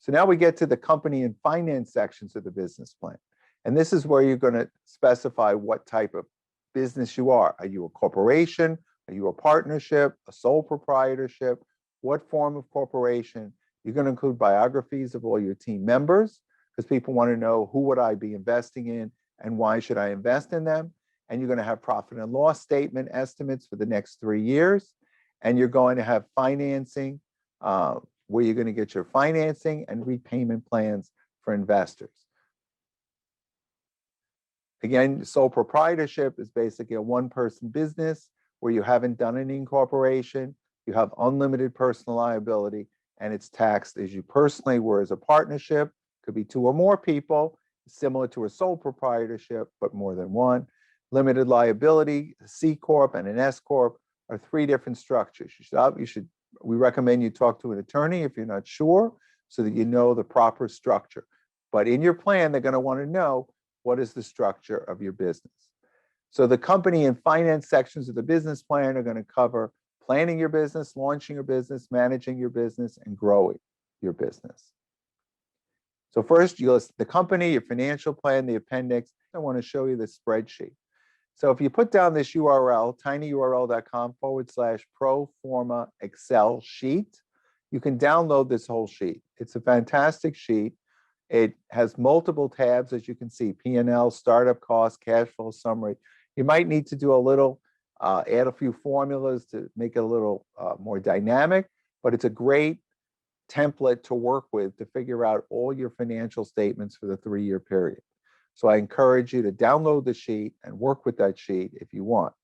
So now we get to the company and finance sections of the business plan. And this is where you're going to specify what type of business you are. Are you a corporation? Are you a partnership, a sole proprietorship? What form of corporation? You're going to include biographies of all your team members, because people want to know, who would I be investing in and why should I invest in them? And you're going to have profit and loss statement estimates for the next 3 years. And you're going to have financing, where you're going to get your financing and repayment plans for investors. Again, sole proprietorship is basically a one-person business where you haven't done any incorporation, you have unlimited personal liability, and it's taxed as you personally, whereas a partnership could be 2 or more people, similar to a sole proprietorship, but more than one. Limited liability, a C Corp and an S Corp are 3 different structures. We recommend you talk to an attorney if you're not sure, so that you know the proper structure. But in your plan, they're going to want to know, what is the structure of your business? So the company and finance sections of the business plan are going to cover planning your business, launching your business, managing your business, and growing your business. So first, you list the company, your financial plan, the appendix. I want to show you the spreadsheet. So if you put down this URL, tinyurl.com/pro forma Excel sheet, you can download this whole sheet. It's a fantastic sheet. It has multiple tabs, as you can see: P&L, startup costs, cash flow summary. You might need to do a little, add a few formulas to make it a little more dynamic, but it's a great template to work with to figure out all your financial statements for the 3-year period. So I encourage you to download the sheet and work with that sheet if you want.